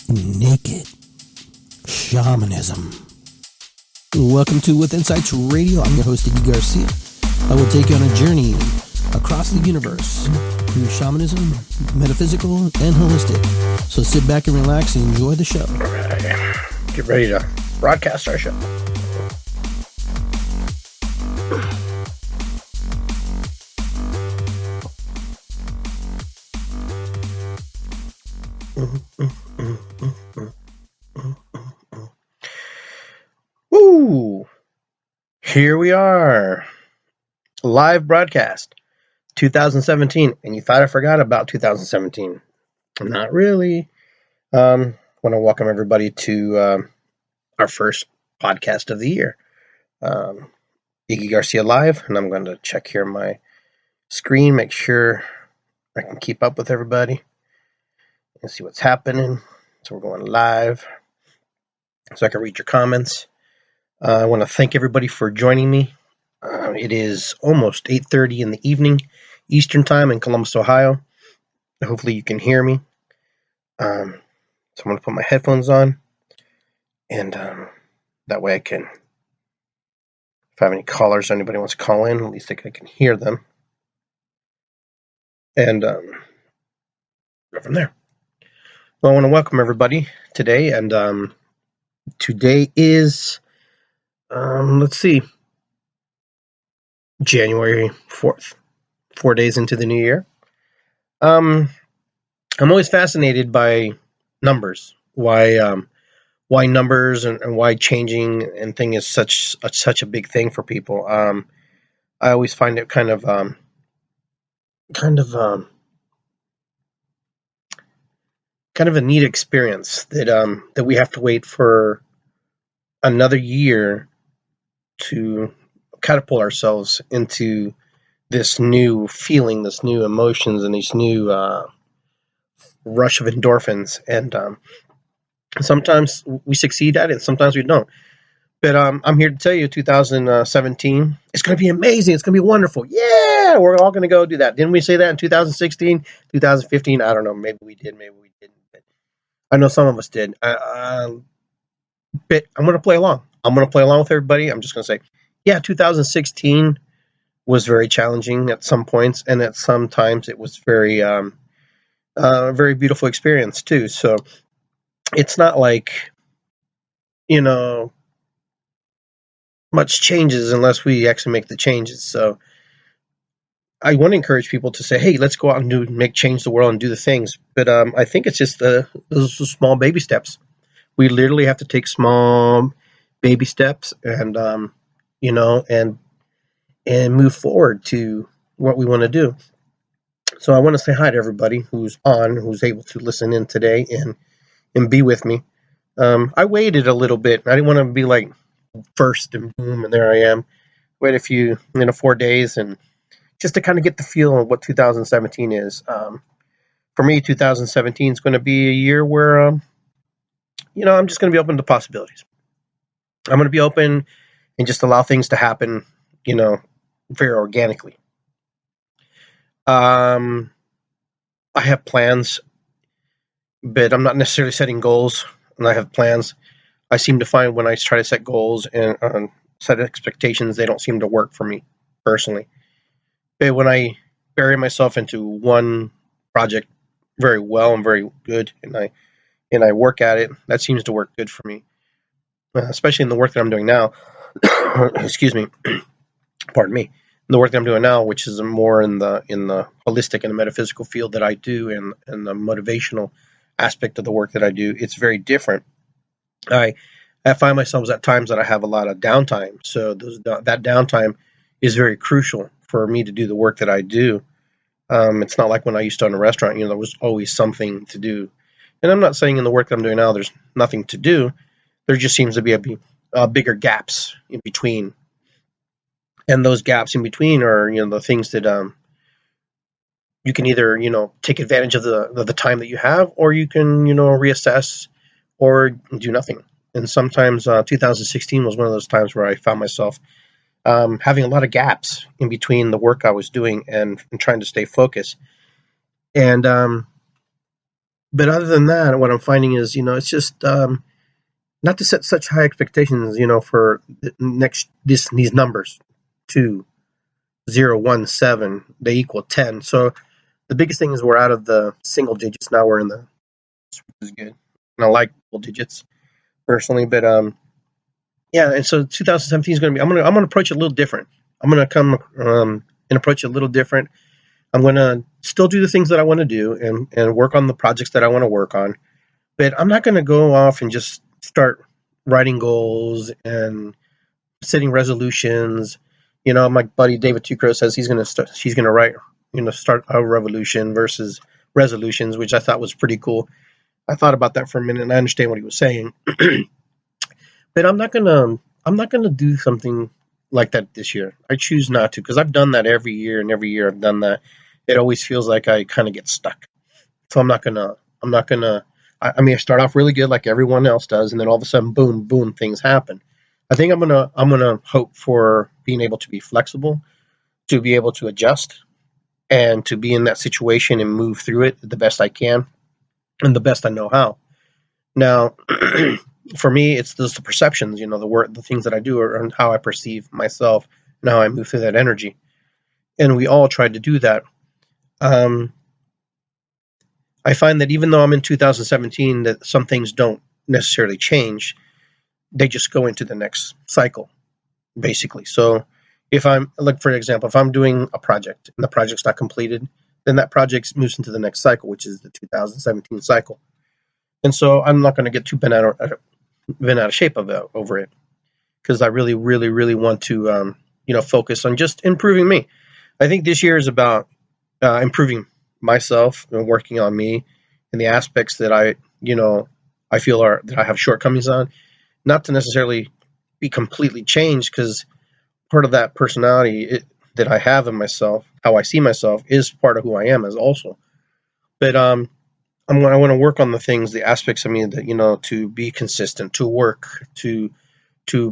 naked shamanism. Welcome to With Insights Radio. I'm your host, Iggy Garcia. I will take you on a journey across the universe through shamanism, metaphysical, and holistic. So sit back and relax and enjoy the show. All right. Get ready to broadcast our show. Woo! Here we are. Live broadcast 2017. And you thought I forgot about 2017. Not really. Want to welcome everybody to our first podcast of the year. Iggy Garcia Live. And I'm going to check here my screen, make sure I can keep up with everybody and see what's happening. So we're going live so I can read your comments. I want to thank everybody for joining me. It is almost 8:30 in the evening, Eastern Time in Columbus, Ohio. Hopefully you can hear me. So I'm going to put my headphones on, and that way I can, if I have any callers, anybody wants to call in, at least I can hear them. And go from there. Well, I want to welcome everybody today, and today is, January 4th, 4 days into the new year. I'm always fascinated by numbers, why numbers and why changing and thing is such a big thing for people. I always find it kind of a neat experience that we have to wait for another year to catapult ourselves into this new feeling, this new emotions, and these new rush of endorphins. And sometimes we succeed at it, and sometimes we don't. But I'm here to tell you, 2017, it's going to be amazing. It's going to be wonderful. Yeah, we're all going to go do that. Didn't we say that in 2016, 2015? I don't know. Maybe we did, maybe we didn't. But I know some of us did. But I'm going to play along. I'm going to play along with everybody. I'm just going to say, yeah, 2016 was very challenging at some points, and at some times it was very beautiful experience too. So it's not like, much changes unless we actually make the changes. So I want to encourage people to say, hey, let's go out and change the world and do the things. But I think it's just those small baby steps. We literally have to take small baby steps and move forward to what we want to do. So I want to say hi to everybody who's able to listen in today and be with me. I waited a little bit. I didn't want to be like first and boom, and there I am. Wait a few, 4 days, and just to kind of get the feel of what 2017 is. For me, 2017 is going to be a year where, I'm just going to be open to possibilities. I'm going to be open and just allow things to happen, very organically. I have plans, but I'm not necessarily setting goals, and I have plans. I seem to find when I try to set goals and set expectations, they don't seem to work for me personally. But when I bury myself into one project very well and very good, and I work at it, that seems to work good for me, especially in the work that I'm doing now. Excuse me, pardon me. The work that I'm doing now, which is more in the holistic and the metaphysical field that I do, and the motivational aspect of the work that I do, it's very different. I find myself at times that I have a lot of downtime, so that downtime is very crucial for me to do the work that I do. It's not like when I used to own a restaurant, there was always something to do. And I'm not saying in the work that I'm doing now there's nothing to do. There just seems to be bigger gaps in between. And those gaps in between are, the things that you can either, take advantage of the time that you have, or you can, reassess or do nothing. And sometimes 2016 was one of those times where I found myself having a lot of gaps in between the work I was doing and trying to stay focused. And But other than that, what I'm finding is, it's just not to set such high expectations, for the next these numbers, 2, 0, 1, 7, they equal 10. So the biggest thing is we're out of the single digits now. We're in the, which is good. And I like double digits personally, but yeah. And so 2017 is going to be. I'm gonna approach it a little different. I'm gonna come and approach it a little different. I'm gonna still do the things that I want to do and work on the projects that I want to work on. But I'm not gonna go off and just start writing goals and setting resolutions. My buddy David Tucro says he's gonna write, start a revolution versus resolutions, which I thought was pretty cool. I thought about that for a minute and I understand what he was saying. But I'm not gonna do something like that this year. I choose not to, because I've done that every year, and every year I've done that. It always feels like I kind of get stuck. So I'm not gonna. I mean, I start off really good like everyone else does, and then all of a sudden, boom, boom, things happen. I think I'm gonna hope for being able to be flexible, to be able to adjust, and to be in that situation and move through it the best I can and the best I know how. Now, for me, it's just the perceptions, the work, the things that I do, and how I perceive myself, and how I move through that energy. And we all try to do that. Um, I find that even though I'm in 2017, that some things don't necessarily change; they just go into the next cycle, basically. So, if I'm like, for example, if I'm doing a project and the project's not completed, then that project moves into the next cycle, which is the 2017 cycle. And so I'm not going to get too bent out of shape over it, because I really, really, really want to, focus on just improving me. I think this year is about improving myself and working on me and the aspects that I feel are that I have shortcomings on. Not to necessarily be completely changed, because part of that personality that I have in myself, how I see myself, is part of who I am as also. But I want to work on the things, the aspects of me that to be consistent, to work, to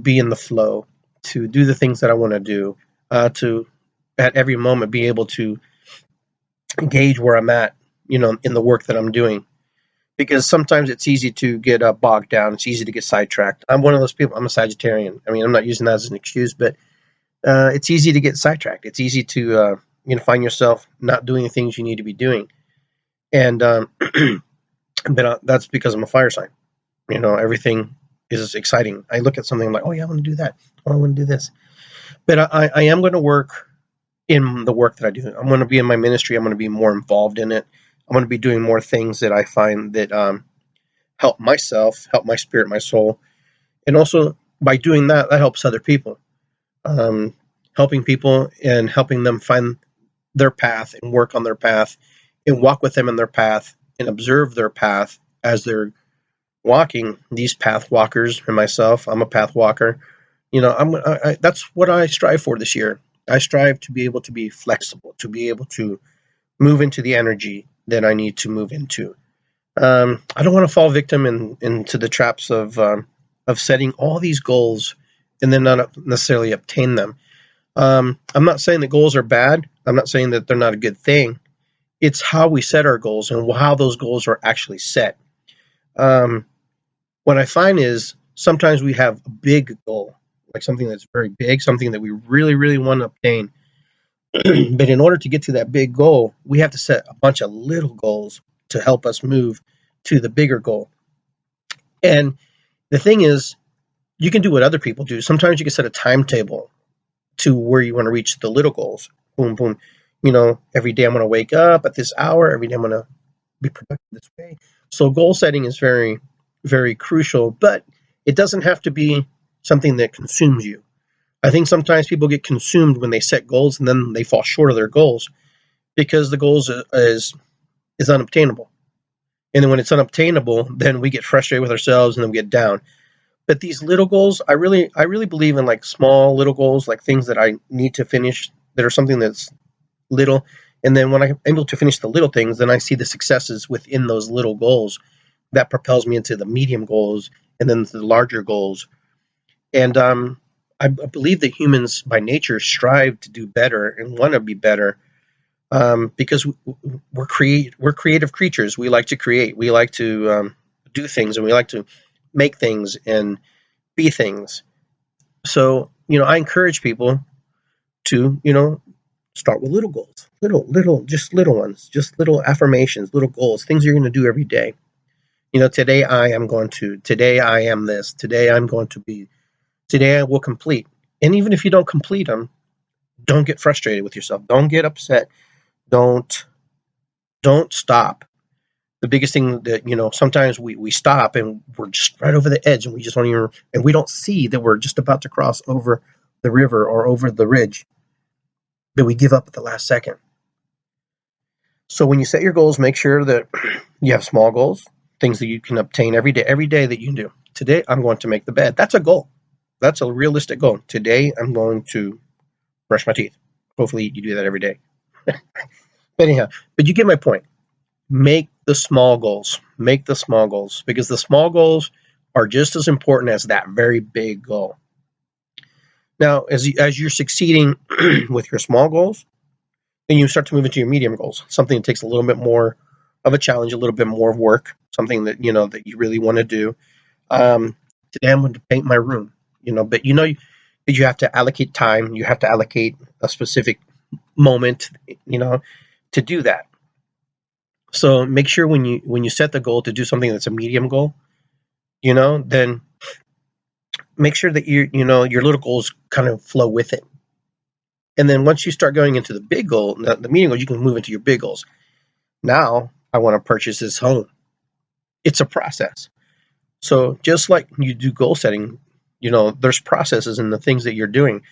be in the flow, to do the things that I want to do, to at every moment be able to gauge where I'm at, in the work that I'm doing. Because sometimes it's easy to get bogged down. It's easy to get sidetracked. I'm one of those people. I'm a Sagittarian. I mean, I'm not using that as an excuse, but it's easy to get sidetracked. It's easy to find yourself not doing the things you need to be doing. And but that's because I'm a fire sign. Everything is exciting. I look at something, I'm like, oh yeah, I want to do that. Oh, I want to do this. But I am going to work in the work that I do. I'm going to be in my ministry. I'm going to be more involved in it. I'm going to be doing more things that I find that help myself, help my spirit, my soul. And also by doing that, that helps other people. Um, Helping people and helping them find their path and work on their path and walk with them in their path and observe their path as they're walking. These path walkers and myself, I'm a path walker. That's what I strive for this year. I strive to be able to be flexible, to be able to move into the energy that I need to move into. I don't want to fall victim into the traps of setting all these goals and then not necessarily obtain them. I'm not saying that goals are bad. I'm not saying that they're not a good thing. It's how we set our goals and how those goals are actually set. Um, what I find is sometimes we have a big goal, like something that's very big, something that we really, really want to obtain. But in order to get to that big goal, we have to set a bunch of little goals to help us move to the bigger goal. And the thing is, you can do what other people do. Sometimes you can set a timetable to where you want to reach the little goals. Boom, boom. Every day I'm going to wake up at this hour. Every day I'm going to be productive this way. So goal setting is very, very crucial, but it doesn't have to be something that consumes you. I think sometimes people get consumed when they set goals and then they fall short of their goals because the goals is unobtainable. And then when it's unobtainable, then we get frustrated with ourselves and then we get down. But these little goals, I really believe in like small little goals, like things that I need to finish that are something that's little. And then when I'm able to finish the little things, then I see the successes within those little goals that propels me into the medium goals and then the larger goals. And I believe that humans by nature strive to do better and want to be better. because we're creative creatures. We like to create. We like to do things, and we like to make things and be things. So, I encourage people to, start with little goals, just little ones, just little affirmations, little goals, things you're going to do every day. Today I am going to, today I am this, today I'm going to be, today I will complete. And even if you don't complete them, don't get frustrated with yourself. Don't get upset. Don't stop. The biggest thing that, sometimes we stop and we're just right over the edge and we just don't even, and we don't see that we're just about to cross over the river or over the ridge, but we give up at the last second. So when you set your goals, make sure that you have small goals, things that you can obtain every day that you do. Today, I'm going to make the bed. That's a goal. That's a realistic goal. Today, I'm going to brush my teeth. Hopefully, you do that every day. Anyhow, but you get my point. Make the small goals. Make the small goals, because the small goals are just as important as that very big goal. Now, as you're succeeding with your small goals, then you start to move into your medium goals, something that takes a little bit more of a challenge, a little bit more of work, something that that you really want to do. Today I'm going to paint my room, but you have to allocate time, you have to allocate a specific moment, to do that. So make sure when you set the goal to do something that's a medium goal, then make sure that your little goals kind of flow with it. And then once you start going into the big goal, the medium goal, you can move into your big goals. Now I want to purchase this home. It's a process. So just like you do goal setting, there's processes in the things that you're doing.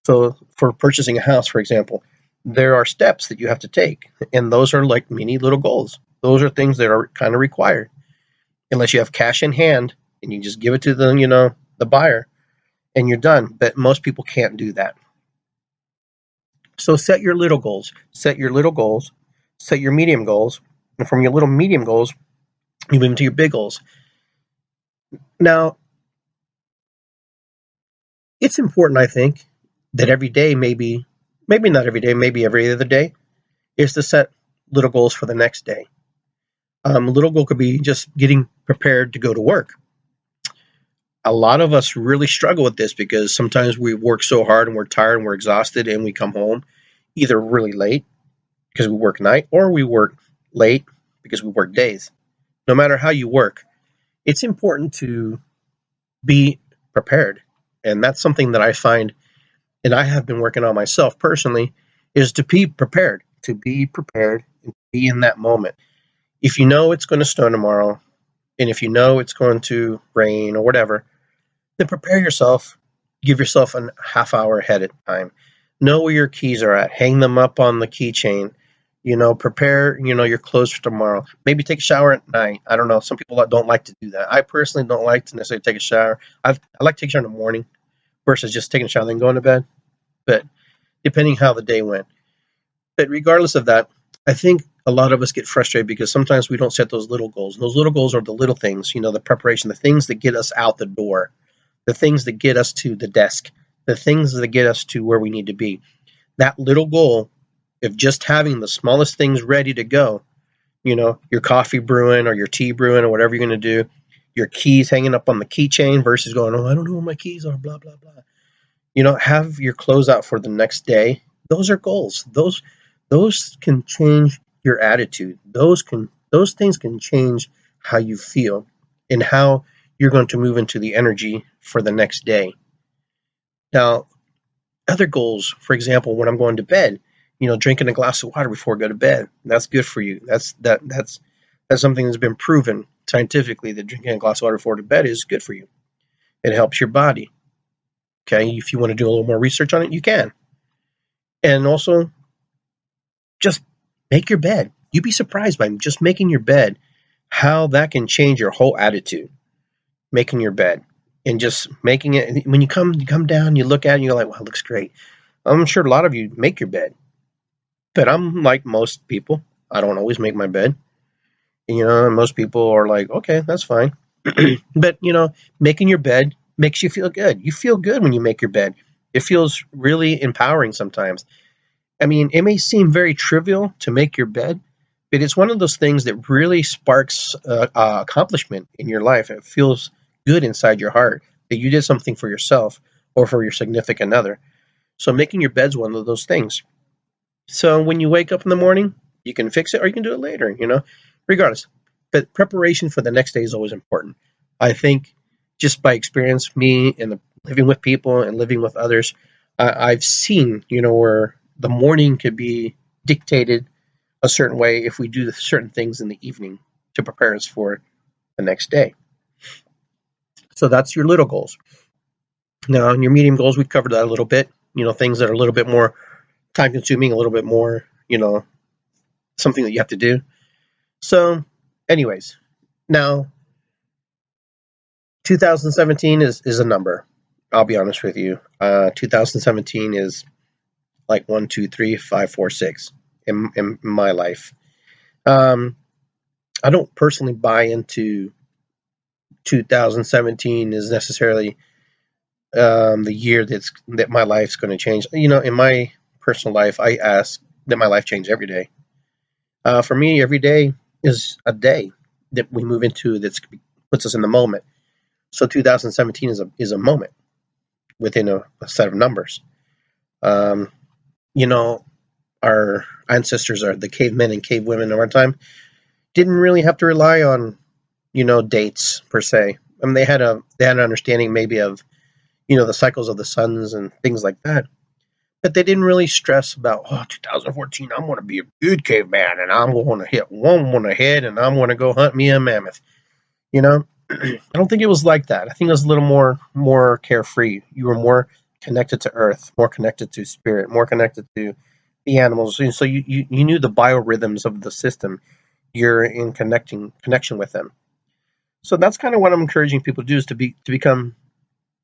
So for purchasing a house, for example, there are steps that you have to take. And those are like mini little goals. Those are things that are kind of required. Unless you have cash in hand and you just give it to the buyer and you're done. But most people can't do that. So set your little goals. Set your little goals. Set your medium goals. And from your little medium goals, you move into your big goals. Now, it's important, I think, that every day, maybe not every day, maybe every other day, is to set little goals for the next day. A little goal could be just getting prepared to go to work. A lot of us really struggle with this because sometimes we work so hard and we're tired and we're exhausted and we come home either really late because we work night or we work late because we work days. No matter how you work, it's important to be prepared. And that's something that I find, and I have been working on myself personally, is to be prepared, and to be in that moment. If you know it's going to snow tomorrow, and if you know it's going to rain or whatever, then prepare yourself. Give yourself a half hour ahead of time. Know where your keys are at. Hang them up on the keychain. Prepare, your clothes for tomorrow. Maybe take a shower at night. I don't know. Some people don't like to do that. I personally don't like to necessarily take a shower. I like to take a shower in the morning versus just taking a shower and then going to bed. But depending how the day went. But regardless of that, I think a lot of us get frustrated because sometimes we don't set those little goals. And those little goals are the little things, the preparation, the things that get us out the door, the things that get us to the desk, the things that get us to where we need to be. That little goal, if just having the smallest things ready to go, your coffee brewing or your tea brewing or whatever you're going to do, your keys hanging up on the keychain versus going, I don't know where my keys are, blah, blah, blah. Have your clothes out for the next day. Those are goals. Those can change your attitude. Those things can change how you feel and how you're going to move into the energy for the next day. Now, other goals, for example, when I'm going to bed, drinking a glass of water before I go to bed, that's good for you. That's something that's been proven scientifically that drinking a glass of water before to bed is good for you. It helps your body. Okay, if you want to do a little more research on it, you can. And also, just make your bed. You'd be surprised by just making your bed, how that can change your whole attitude. Making your bed and just making it. When you come down, you look at it and you're like, wow, it looks great. I'm sure a lot of you make your bed, but I'm like most people. I don't always make my bed. Most people are like, okay, that's fine. But, making your bed makes you feel good. You feel good when you make your bed. It feels really empowering sometimes. I mean, it may seem very trivial to make your bed, but it's one of those things that really sparks accomplishment in your life. It feels good inside your heart that you did something for yourself or for your significant other. So making your bed's one of those things. So when you wake up in the morning, you can fix it or you can do it later, regardless. But preparation for the next day is always important. I think just by experience, me and living with people and living with others, I've seen, where the morning could be dictated a certain way if we do certain things in the evening to prepare us for the next day. So that's your little goals. Now, in your medium goals, we covered that a little bit. Things that are a little bit more time consuming, a little bit more, something that you have to do. So, anyways, now 2017 is a number. I'll be honest with you. 2017 is like 1, 2, 3, 5, 4, 6 in my life. I don't personally buy into 2017 is necessarily the year that my life's going to change. In my personal life, I ask that my life change every day. For me, every day is a day that we move into that puts us in the moment. So 2017 is a moment within a set of numbers. Our ancestors, are the cavemen and cavewomen of our time, didn't really have to rely on dates per se. I mean, they had an understanding maybe of the cycles of the suns and things like that. But they didn't really stress about, 2014, I'm going to be a good caveman, and I'm going to hit one on the head, and I'm going to go hunt me a mammoth. I don't think it was like that. I think it was a little more carefree. You were more connected to earth, more connected to spirit, more connected to the animals. And so you knew the biorhythms of the system. You're in connection with them. So that's kind of what I'm encouraging people to do, is to become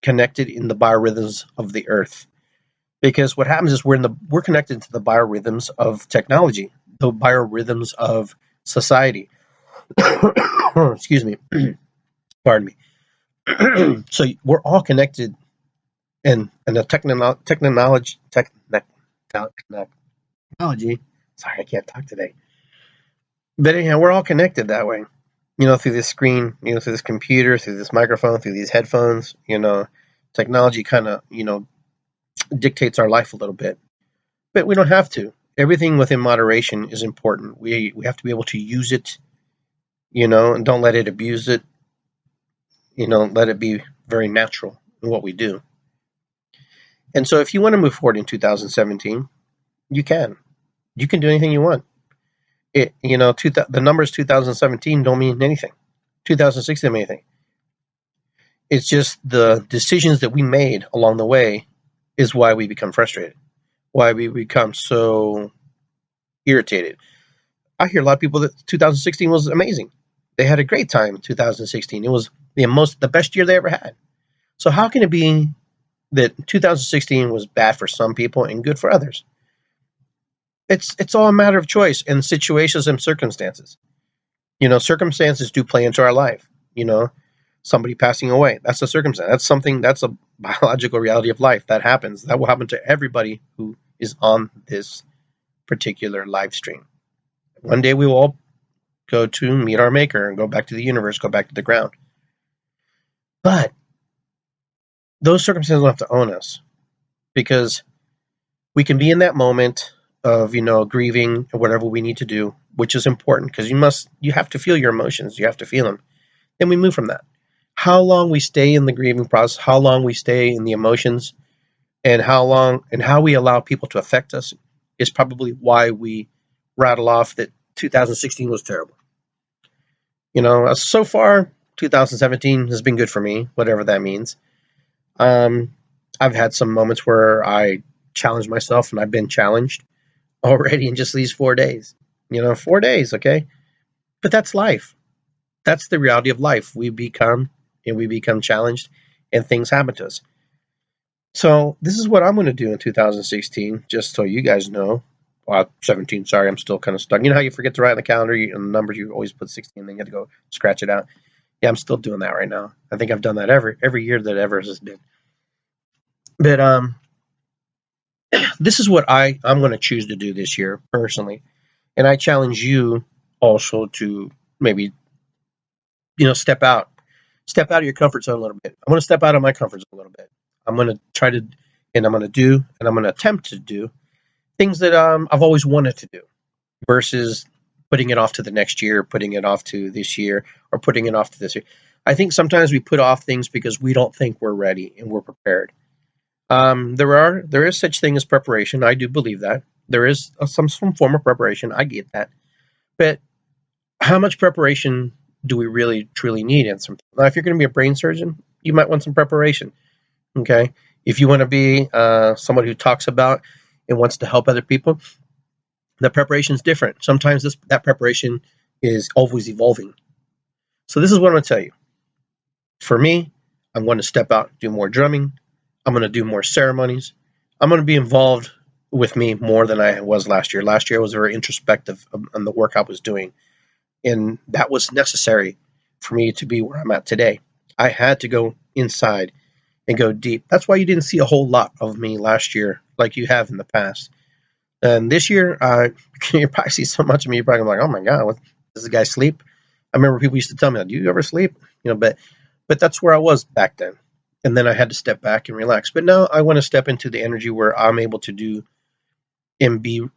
connected in the biorhythms of the earth. Because what happens is we're connected to the biorhythms of technology, the biorhythms of society. Excuse me. Pardon me. So we're all connected, and the technology. Sorry, I can't talk today. But anyhow, we're all connected that way. Through this screen, through this computer, through this microphone, through these headphones. Technology kind of dictates our life a little bit, but we don't have to. Everything within moderation is important. We have to be able to use it, and don't let it abuse it. Let it be very natural in what we do. And so if you want to move forward in 2017, you can. You can do anything you want. The numbers 2017 don't mean anything. 2016 don't mean anything. It's just the decisions that we made along the way is why we become frustrated, why we become so irritated. I hear a lot of people that 2016 was amazing. They had a great time in 2016. It was the best year they ever had. So how can it be that 2016 was bad for some people and good for others? It's all a matter of choice and situations and circumstances. Circumstances do play into our life. Somebody passing away, that's a circumstance. That's a biological reality of life. That happens. That will happen to everybody who is on this particular live stream. One day we will all go to meet our maker and go back to the universe, go back to the ground. But those circumstances don't have to own us, because we can be in that moment of, grieving or whatever we need to do, which is important, because you have to feel your emotions. You have to feel them. Then we move from that. How long we stay in the grieving process, how long we stay in the emotions, and how we allow people to affect us is probably why we rattle off that 2016 was terrible. So far, 2017 has been good for me, whatever that means. I've had some moments where I challenged myself, and I've been challenged already in just these 4 days. 4 days, okay? But that's life. That's the reality of life. We become challenged, and things happen to us. So this is what I'm going to do in 2016, just so you guys know. 17, sorry, I'm still kind of stuck. You know how you forget to write on the calendar, and the numbers, you always put 16, and then you have to go scratch it out. Yeah, I'm still doing that right now. I think I've done that every year that ever has been. But this is what I'm going to choose to do this year personally. And I challenge you also to maybe, step out of your comfort zone a little bit. I'm going to step out of my comfort zone a little bit. I'm going to try to, and I'm going to do, and I'm going to attempt to do things that I've always wanted to do versus putting it off to the next year, putting it off to this year, or putting it off to this year. I think sometimes we put off things because we don't think we're ready and we're prepared. There is such thing as preparation. I do believe that there is some form of preparation. I get that, but how much preparation do we really truly need in something? Now, if you're going to be a brain surgeon, you might want some preparation. Okay, if you want to be someone who talks about and wants to help other people, the preparation is different. Sometimes that preparation is always evolving. So this is what I'm going to tell you. For me, I'm going to step out, do more drumming. I'm going to do more ceremonies. I'm going to be involved with me more than I was last year. Last year I was very introspective on the work I was doing. And that was necessary for me to be where I'm at today. I had to go inside and go deep. That's why you didn't see a whole lot of me last year like you have in the past. And this year, you probably see so much of me, you're probably like, oh my God, does this guy sleep? I remember people used to tell me, do you ever sleep? But that's where I was back then. And then I had to step back and relax. But now I want to step into the energy where I'm able to do and be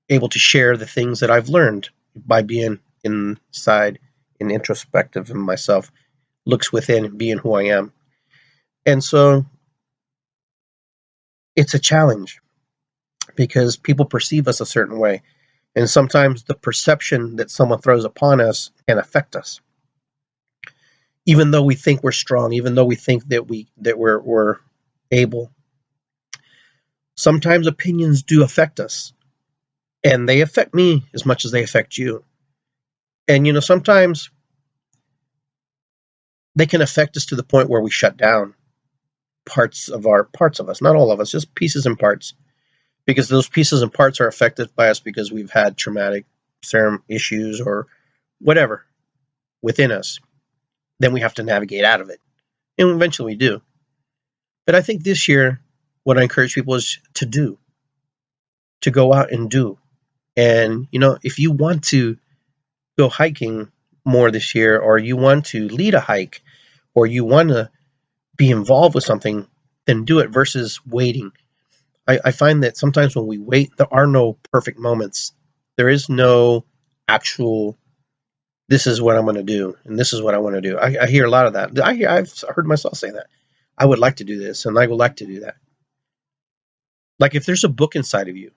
able to share the things that I've learned by being inside and introspective in myself, looks within and being who I am. And so it's a challenge because people perceive us a certain way. And sometimes the perception that someone throws upon us can affect us. Even though we think we're strong, even though we think that we're able, sometimes opinions do affect us. And they affect me as much as they affect you. And sometimes they can affect us to the point where we shut down parts of us, not all of us, just pieces and parts. Because those pieces and parts are affected by us because we've had traumatic issues or whatever within us. Then we have to navigate out of it. And eventually we do. But I think this year, what I encourage people is to go out and do. And, if you want to go hiking more this year, or you want to lead a hike, or you want to be involved with something, then do it versus waiting. I find that sometimes when we wait, there are no perfect moments. There is no actual, this is what I'm going to do, and this is what I want to do. I hear a lot of that. I've heard myself say that. I would like to do this, and I would like to do that. Like if there's a book inside of you,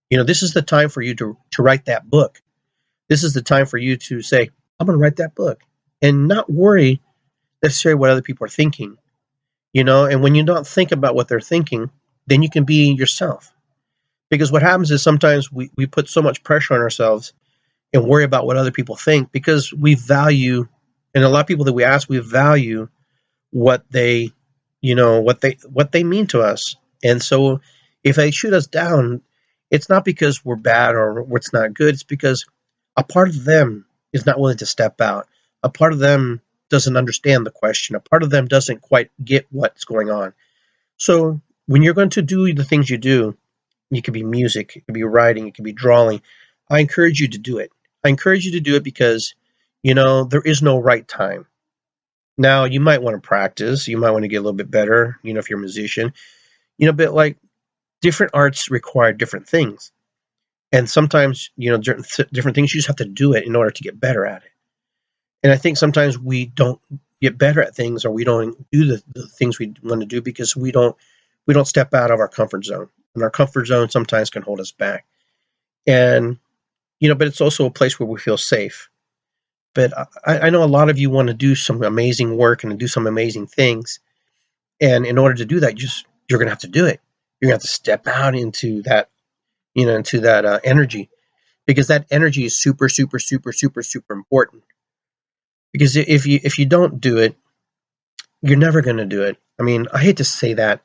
this is the time for you to write that book. This is the time for you to say, I'm going to write that book, and not worry necessarily what other people are thinking. And when you don't think about what they're thinking, then you can be yourself. Because what happens is sometimes we put so much pressure on ourselves and worry about what other people think because we value, and a lot of people that we ask, we value what they, what they mean to us. And so if they shoot us down, it's not because we're bad or it's not good. It's because a part of them is not willing to step out. A part of them doesn't understand the question. A part of them doesn't quite get what's going on. So when you're going to do the things you do, it could be music, it could be writing, it could be drawing. I encourage you to do it. I encourage you to do it because, there is no right time. Now, you might want to practice. You might want to get a little bit better, if you're a musician. But like different arts require different things. And sometimes, different things, you just have to do it in order to get better at it. And I think sometimes we don't get better at things, or we don't do the things we want to do because we don't step out of our comfort zone. And our comfort zone sometimes can hold us back. And, but it's also a place where we feel safe. But I know a lot of you want to do some amazing work and do some amazing things. And in order to do that, you're going to have to do it. You're going to have to step out into that, energy, because that energy is super, super, super, super, super important. Because if you don't do it, you're never going to do it. I mean, I hate to say that,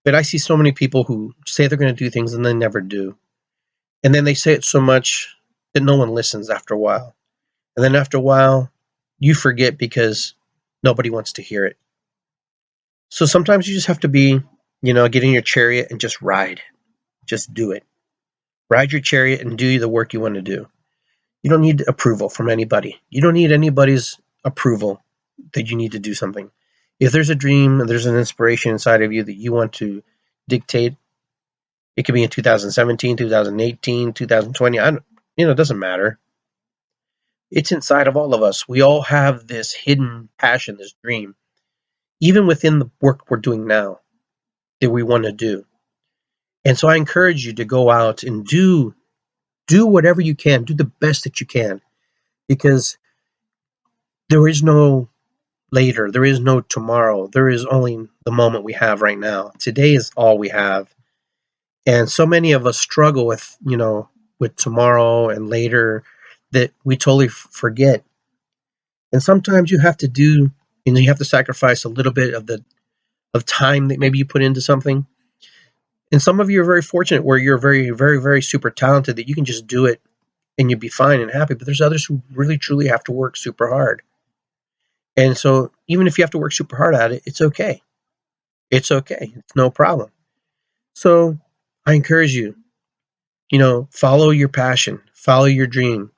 but I see so many people who say they're going to do things and they never do. And then they say it so much that no one listens after a while. And then after a while, you forget because nobody wants to hear it. So sometimes you just have to be, get in your chariot and just ride. Just do it. Ride your chariot and do the work you want to do. You don't need approval from anybody. You don't need anybody's approval that you need to do something. If there's a dream and there's an inspiration inside of you that you want to dictate, it could be in 2017, 2018, 2020. It doesn't matter. It's inside of all of us. We all have this hidden passion, this dream, even within the work we're doing now that we want to do. And so I encourage you to go out and do whatever you can, do the best that you can, because there is no later, there is no tomorrow, there is only the moment we have right now. Today is all we have. And so many of us struggle with tomorrow and later that we totally forget. And sometimes you have to you have to sacrifice a little bit of time that maybe you put into something. And some of you are very fortunate where you're very, very, very super talented that you can just do it and you'd be fine and happy. But there's others who really, truly have to work super hard. And so even if you have to work super hard at it, it's okay. It's okay. It's no problem. So I encourage you, follow your passion, follow your dream.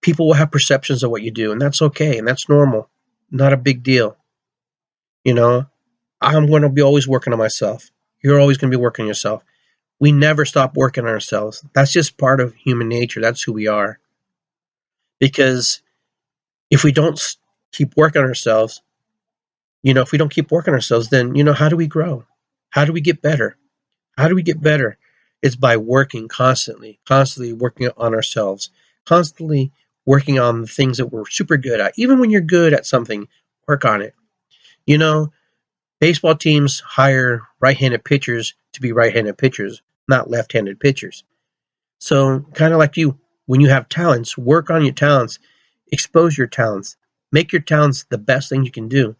People will have perceptions of what you do, and that's okay, and that's normal. Not a big deal. I'm going to be always working on myself. You're always going to be working on yourself. We never stop working on ourselves. That's just part of human nature. That's who we are. Because if we don't keep working on ourselves, if we don't keep working on ourselves, then, how do we grow? How do we get better? How do we get better? It's by working constantly working on ourselves, constantly working on the things that we're super good at. Even when you're good at something, work on it. Baseball teams hire right-handed pitchers to be right-handed pitchers, not left-handed pitchers. So kind of like you, when you have talents, work on your talents, expose your talents, make your talents the best thing you can do.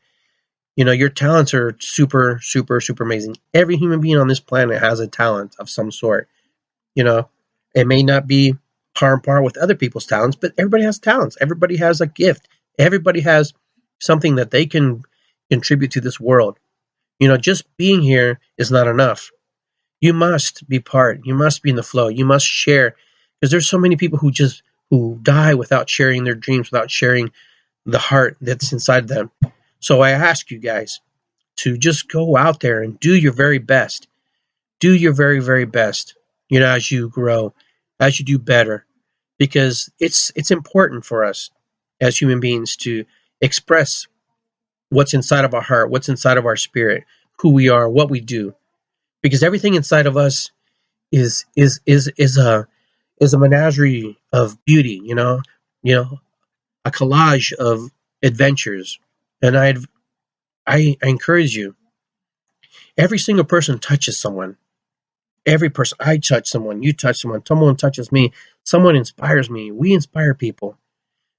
Your talents are super, super, super amazing. Every human being on this planet has a talent of some sort. It may not be par with other people's talents, but everybody has talents. Everybody has a gift. Everybody has something that they can contribute to this world. Just being here is not enough. You must be part. You must be in the flow. You must share, because there's so many people who die without sharing their dreams, without sharing the heart that's inside them. So I ask you guys to just go out there and do your very best. Do your very, very best, as you grow, as you do better, because it's important for us as human beings to express what's inside of our heart, what's inside of our spirit, who we are, what we do, because everything inside of us is a menagerie of beauty, a collage of adventures. And I encourage you. Every single person touches someone. Every person, I touch someone, you touch someone touches me, someone inspires me. We inspire people.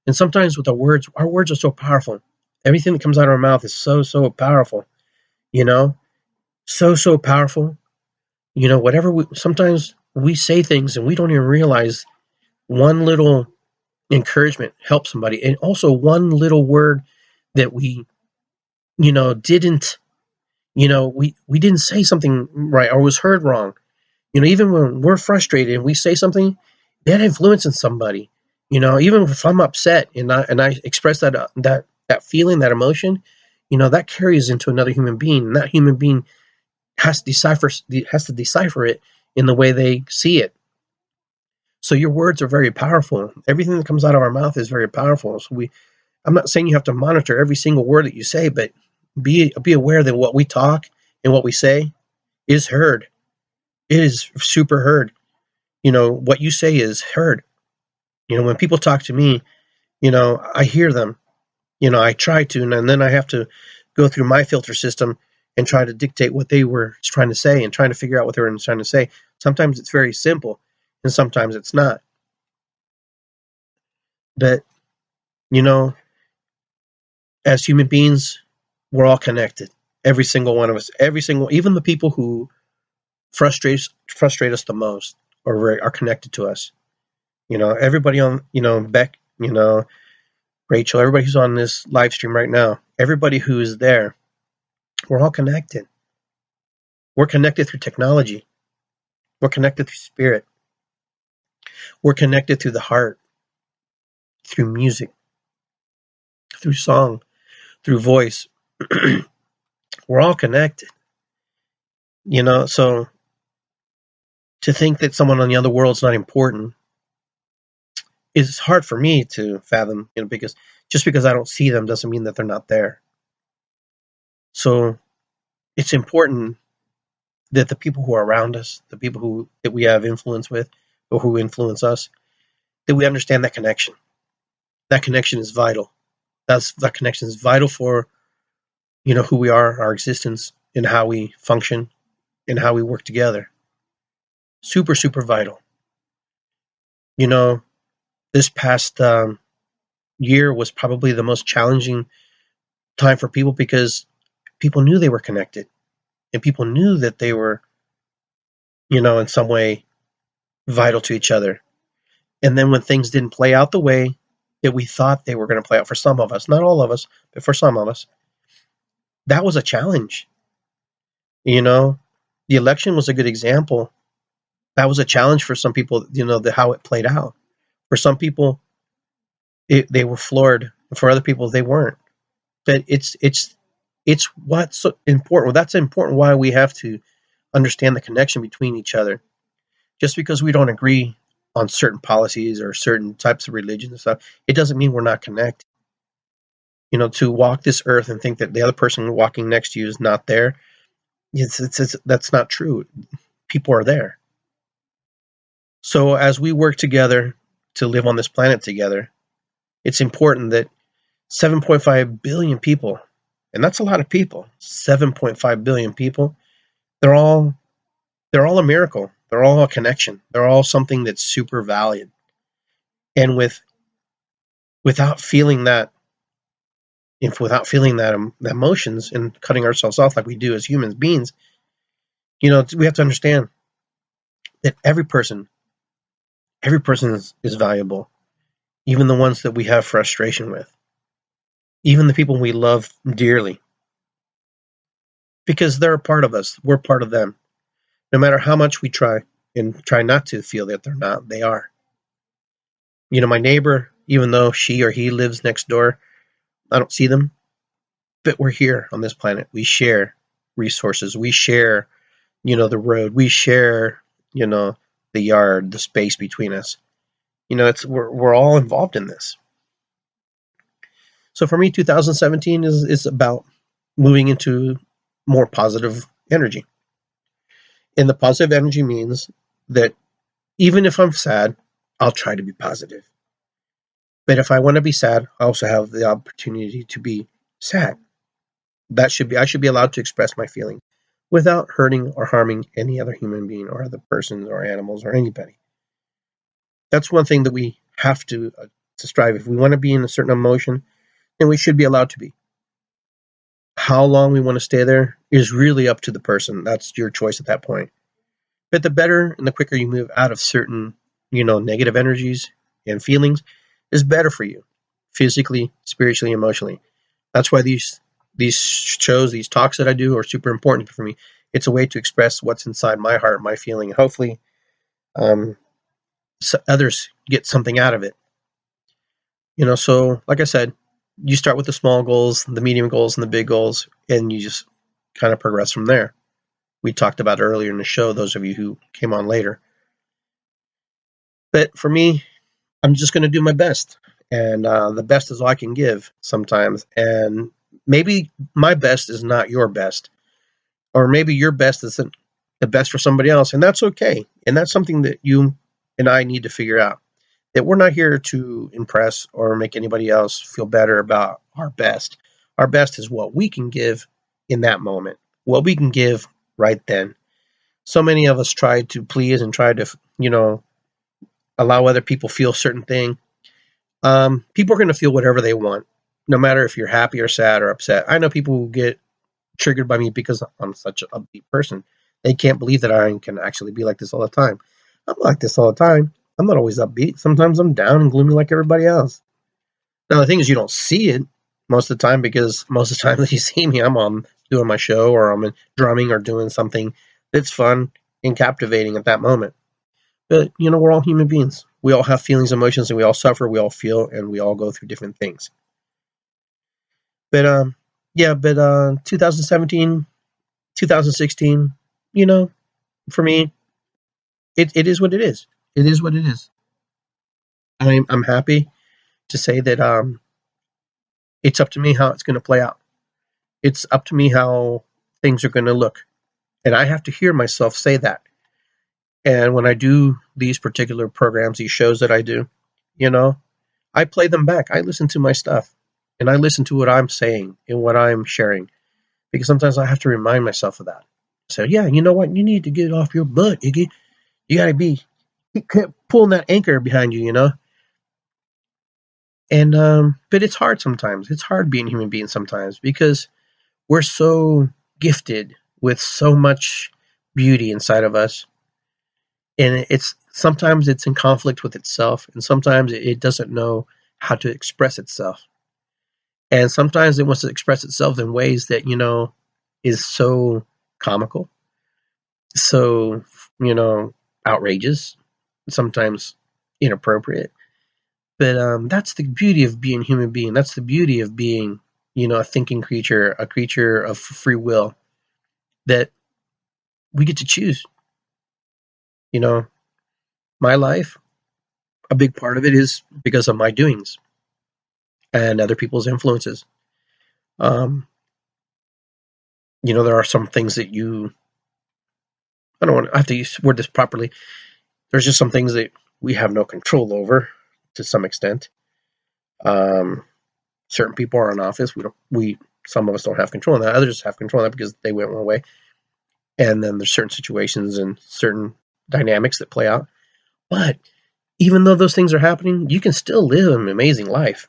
And sometimes with our words are so powerful. Everything that comes out of our mouth is so, so powerful, so, so powerful. Sometimes we say things and we don't even realize one little encouragement helps somebody. And also one little word that we, didn't, we didn't say something right or was heard wrong. Even when we're frustrated and we say something, that influences somebody. Even if I'm upset and I express that feeling, that emotion, that carries into another human being, and that human being has to decipher it in the way they see it. So your words are very powerful. Everything that comes out of our mouth is very powerful. So I'm not saying you have to monitor every single word that you say, but be aware that what we talk and what we say is heard. It is super heard. What you say is heard. When people talk to me, I hear them. I try to, and then I have to go through my filter system and try to dictate what they were trying to say and trying to figure out what they were trying to say. Sometimes it's very simple, and sometimes it's not. But, as human beings, we're all connected. Every single one of us. Even the people who frustrate us the most are connected to us. Everybody on, Beck, Rachel, everybody who's on this live stream right now, everybody who is there, we're all connected. We're connected through technology. We're connected through spirit. We're connected through the heart, through music, through song, through voice. We're all connected. So to think that someone on the other world's not important is hard for me to fathom, because just because I don't see them doesn't mean that they're not there. So it's important that the people who are around us, the people that we have influence with, or who influence us, that we understand that connection. That connection is vital. That connection is vital for, who we are, our existence, and how we function, and how we work together. Super, super vital. This past year was probably the most challenging time for people, because people knew they were connected, and people knew that they were, in some way vital to each other. And then when things didn't play out the way that we thought they were going to play out for some of us, not all of us, but for some of us, that was a challenge. The election was a good example. That was a challenge for some people, how it played out. For some people, they were floored. For other people, they weren't. But it's what's important. Well, that's important why we have to understand the connection between each other. Just because we don't agree on certain policies or certain types of religion and stuff, it doesn't mean we're not connected. To walk this earth and think that the other person walking next to you is not there, that's not true. People are there. So as we work together to live on this planet together, it's important that 7.5 billion people, and that's a lot of people, 7.5 billion people, they're all a miracle. They're all a connection. They're all something that's super valued. And without feeling that emotions and cutting ourselves off like we do as human beings, we have to understand that every person is valuable, even the ones that we have frustration with, even the people we love dearly, because they're a part of us. We're part of them. No matter how much we try not to feel that they're not, they are. My neighbor, even though she or he lives next door, I don't see them, but we're here on this planet. We share resources. We share, the road. We share, the yard, the space between us. We're all involved in this. So for me, 2017 is about moving into more positive energy. And the positive energy means that even if I'm sad, I'll try to be positive. But if I want to be sad, I also have the opportunity to be sad. I should be allowed to express my feelings without hurting or harming any other human being or other persons or animals or anybody. That's one thing that we have to strive. If we want to be in a certain emotion, then we should be allowed to be. How long we want to stay there is really up to the person. That's your choice at that point. But the better and the quicker you move out of certain, negative energies and feelings is better for you, physically, spiritually, emotionally. That's why these shows, these talks that I do are super important for me. It's a way to express what's inside my heart, my feeling, and hopefully so others get something out of it. So like I said, you start with the small goals, the medium goals, and the big goals, and you just kind of progress from there. We talked about it earlier in the show, those of you who came on later. But for me, I'm just going to do my best. And the best is all I can give sometimes. And maybe my best is not your best. Or maybe your best isn't the best for somebody else. And that's okay. And that's something that you and I need to figure out. That we're not here to impress or make anybody else feel better about our best. Our best is what we can give in that moment. What we can give right then. So many of us try to please and try to, allow other people feel a certain thing. People are going to feel whatever they want, no matter if you're happy or sad or upset. I know people who get triggered by me because I'm such an upbeat person. They can't believe that I can actually be like this all the time. I'm like this all the time. I'm not always upbeat. Sometimes I'm down and gloomy like everybody else. Now, the thing is, you don't see it most of the time, because most of the time that you see me, I'm on doing my show, or I'm drumming or doing something that's fun. and captivating at that moment. But, we're all human beings. We all have feelings, emotions, and we all suffer, we all feel, and we all go through different things. But, 2017, 2016, for me, it is what it is. It is what it is. I'm happy to say that it's up to me how it's going to play out. It's up to me how things are going to look. And I have to hear myself say that. And when I do these particular programs, these shows that I do, I play them back. I listen to my stuff. And I listen to what I'm saying and what I'm sharing. Because sometimes I have to remind myself of that. So, yeah, you know what? You need to get off your butt, Iggy. You got to keep pulling that anchor behind you, And, but it's hard sometimes. It's hard being a human being sometimes because we're so gifted with so much beauty inside of us. And sometimes it's in conflict with itself, and sometimes it doesn't know how to express itself. And sometimes it wants to express itself in ways that, is so comical, so, outrageous, sometimes inappropriate. But that's the beauty of being a human being. That's the beauty of being, a thinking creature, a creature of free will, that we get to choose. My life, a big part of it is because of my doings and other people's influences. There are some things that I have to word this properly. There's just some things that we have no control over to some extent. Certain people are in office. Some of us don't have control on that. Others have control on that because they went one way. And then there's certain situations and certain dynamics that play out. But even though those things are happening, you can still live an amazing life.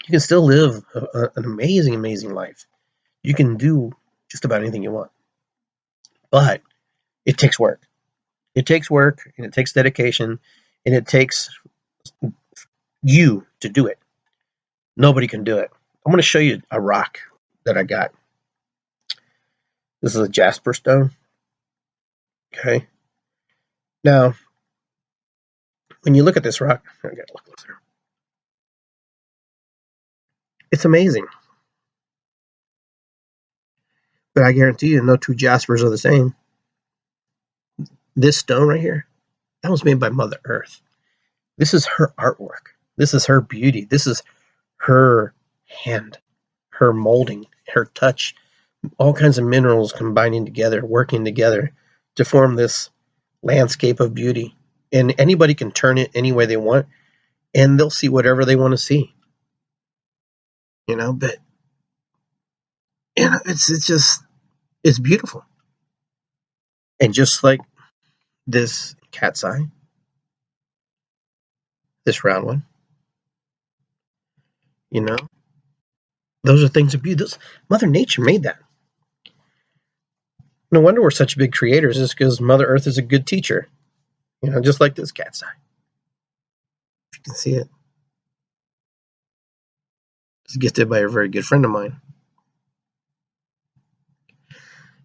You can still live an amazing, amazing life. You can do just about anything you want. But it takes work. It takes work, and it takes dedication, and it takes you to do it. Nobody can do it. I'm going to show you a rock that I got. This is a jasper stone. Okay. Now, when you look at this rock, I got to look closer. It's amazing. But I guarantee you, no two jaspers are the same. This stone right here, that was made by Mother Earth. This is her artwork. This is her beauty. This is her hand, her molding, her touch, all kinds of minerals combining together, working together to form this landscape of beauty. And anybody can turn it any way they want, and they'll see whatever they want to see. But it's beautiful. And just like this cat's eye, this round one, those are things of beauty. Mother Nature made that. No wonder we're such big creators, is because Mother Earth is a good teacher. Just like this cat's eye. If you can see it. It's gifted by a very good friend of mine.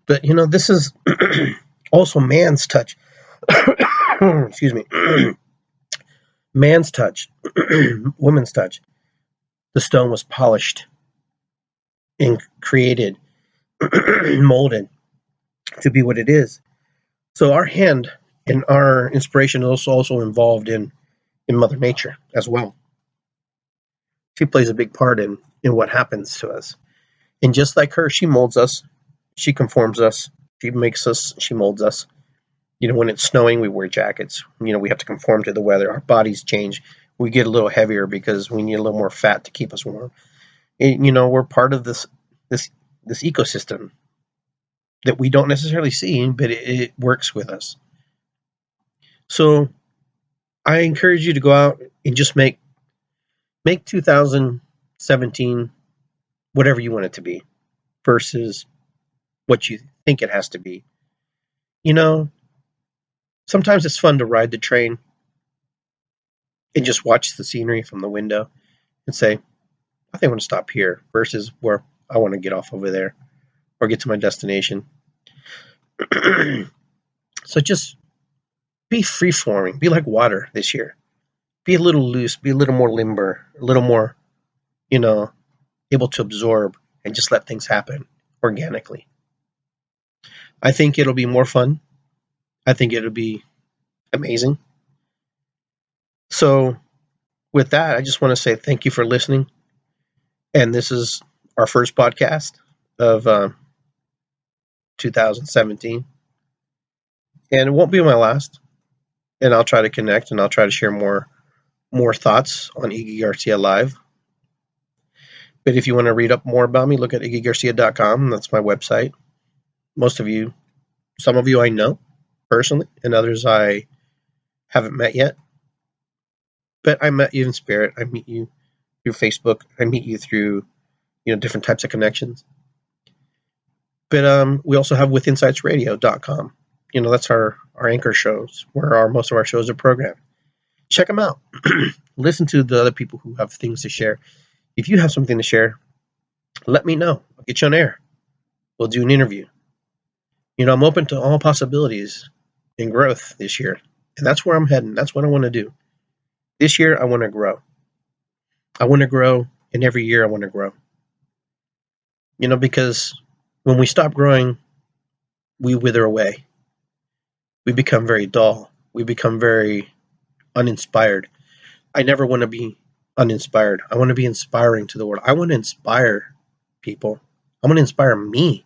But, this is also man's touch. Excuse me. Man's touch. Woman's touch. The stone was polished and created, molded to be what it is. So our hand and our inspiration is also involved in Mother Nature as well. She plays a big part in what happens to us. And just like her, she molds us. She conforms us. She makes us. She molds us. When it's snowing, we wear jackets. We have to conform to the weather. Our bodies change. We get a little heavier because we need a little more fat to keep us warm. And, we're part of this ecosystem that we don't necessarily see, but it works with us. So I encourage you to go out and just make 2017 whatever you want it to be versus what you think it has to be. Sometimes it's fun to ride the train and just watch the scenery from the window and say, I think I want to stop here versus where I want to get off over there or get to my destination. So just be free-forming. Be like water this year. Be a little loose. Be a little more limber. A little more, able to absorb and just let things happen organically. I think it'll be more fun. I think it'll be amazing. So with that, I just want to say thank you for listening. And this is our first podcast of 2017. And it won't be my last. And I'll try to connect and I'll try to share more thoughts on Iggy Garcia Live. But if you want to read up more about me, look at iggygarcia.com. That's my website. Some of you I know personally, and others I haven't met yet. But I met you in spirit. I meet you through Facebook. I meet you through, different types of connections. But we also have withinsightsradio.com. That's our anchor shows, where most of our shows are programmed. Check them out. Listen to the other people who have things to share. If you have something to share, let me know. I'll get you on air. We'll do an interview. I'm open to all possibilities and growth this year. And that's where I'm heading. That's what I want to do. This year, I want to grow. I want to grow, and every year I want to grow. Because when we stop growing, we wither away. We become very dull. We become very uninspired. I never want to be uninspired. I want to be inspiring to the world. I want to inspire people. I want to inspire me.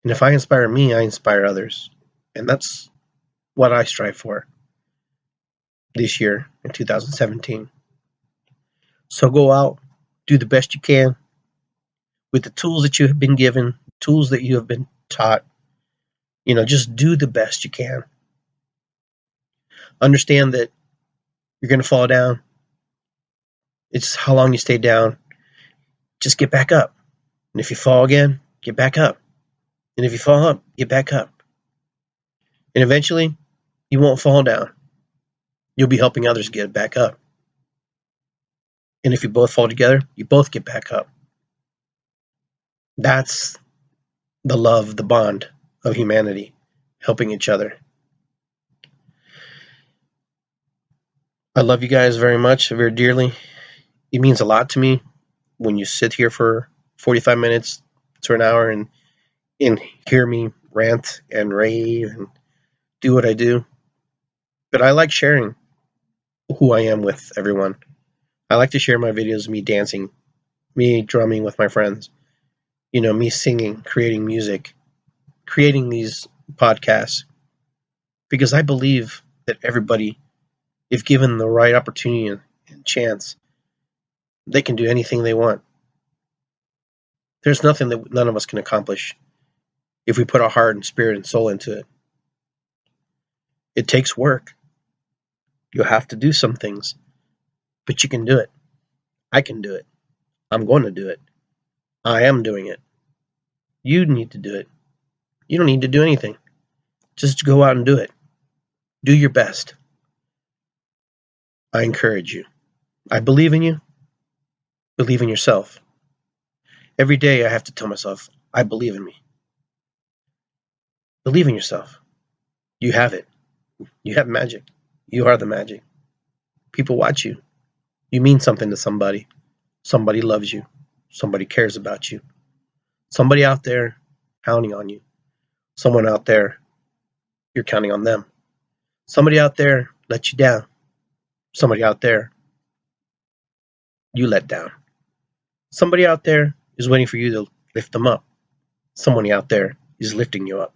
And if I inspire me, I inspire others. And that's what I strive for this year in 2017. So go out, do the best you can with the tools that you have been given, tools that you have been taught. Just do the best you can. Understand that you're going to fall down. It's how long you stay down. Just get back up. And if you fall again, get back up. And if you fall up, get back up. And eventually, you won't fall down. You'll be helping others get back up. And if you both fall together, you both get back up. That's the love, the bond of humanity, helping each other. I love you guys very much, very dearly. It means a lot to me when you sit here for 45 minutes to an hour and hear me rant and rave and do what I do. But I like sharing who I am with everyone. I like to share my videos of me dancing, me drumming with my friends, me singing, creating music, creating these podcasts. Because I believe that everybody, if given the right opportunity and chance, they can do anything they want. There's nothing that none of us can accomplish if we put our heart and spirit and soul into it. It takes work. You'll have to do some things, but you can do it. I can do it. I'm going to do it. I am doing it. You need to do it. You don't need to do anything. Just go out and do it. Do your best. I encourage you. I believe in you. Believe in yourself. Every day I have to tell myself, I believe in me. Believe in yourself. You have it. You have magic. You are the magic. People watch you. You mean something to somebody. Somebody loves you. Somebody cares about you. Somebody out there counting on you. Someone out there, you're counting on them. Somebody out there let you down. Somebody out there, you let down. Somebody out there is waiting for you to lift them up. Someone out there is lifting you up.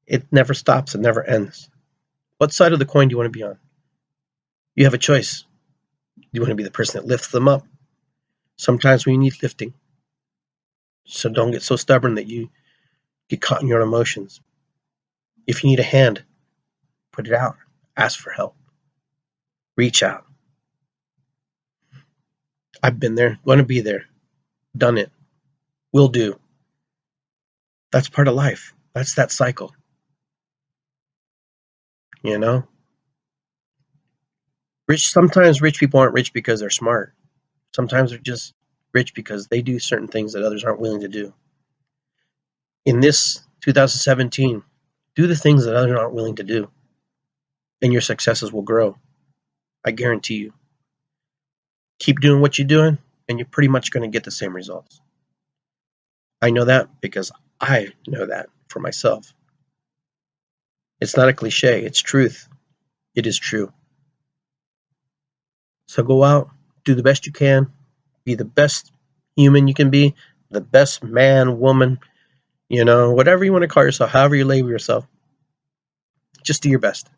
It never stops. It never ends. What side of the coin do you want to be on? You have a choice. Do you want to be the person that lifts them up? Sometimes we need lifting. So don't get so stubborn that you get caught in your own emotions. If you need a hand, put it out. Ask for help. Reach out. I've been there. Going to be there. Done it. Will do. That's part of life. That's that cycle. Sometimes rich people aren't rich because they're smart. Sometimes they're just rich because they do certain things that others aren't willing to do. In this 2017, Do the things that others aren't willing to do, and your successes will grow. I guarantee you. Keep doing what you're doing, and you're pretty much going to get the same results. I know that because I know that for myself. It's not a cliche, it's truth. It is true. So go out, do the best you can, be the best human you can be, the best man, woman, whatever you want to call yourself, however you label yourself. Just do your best.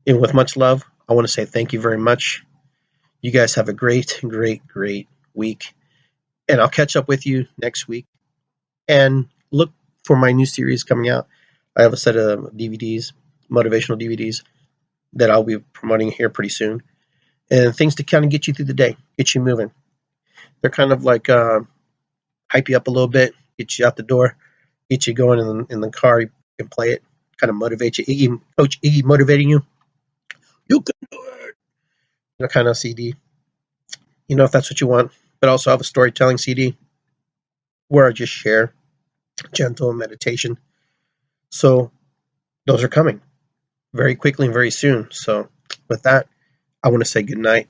And with much love, I want to say thank you very much. You guys have a great, great, great week. And I'll catch up with you next week. And look for my new series coming out. I have a set of DVDs, motivational DVDs, that I'll be promoting here pretty soon. And things to kind of get you through the day, get you moving. They're kind of like hype you up a little bit, get you out the door, get you going in the car. You can play it, kind of motivate you. Coach Iggy motivating you. You can do it. Kind of CD. If that's what you want. But also have a storytelling CD where I just share gentle meditation. So those are coming very quickly and very soon. So with that, I want to say good night.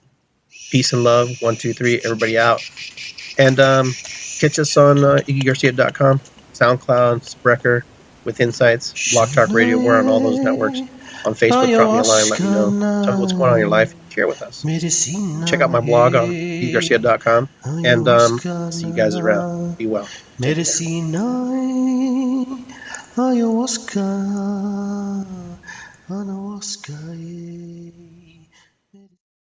Peace and love. 1, 2, 3. Everybody out. And catch us on iggygarcia.com, SoundCloud, Spreaker, With Insights, Blog Talk Radio. We're on all those networks. On Facebook, drop me a line, let me know. Tell me what's going on in your life. Share with us. Check out my blog on iggygarcia.com. And see you guys around. Be well. Ayahuasca, ayahuasca.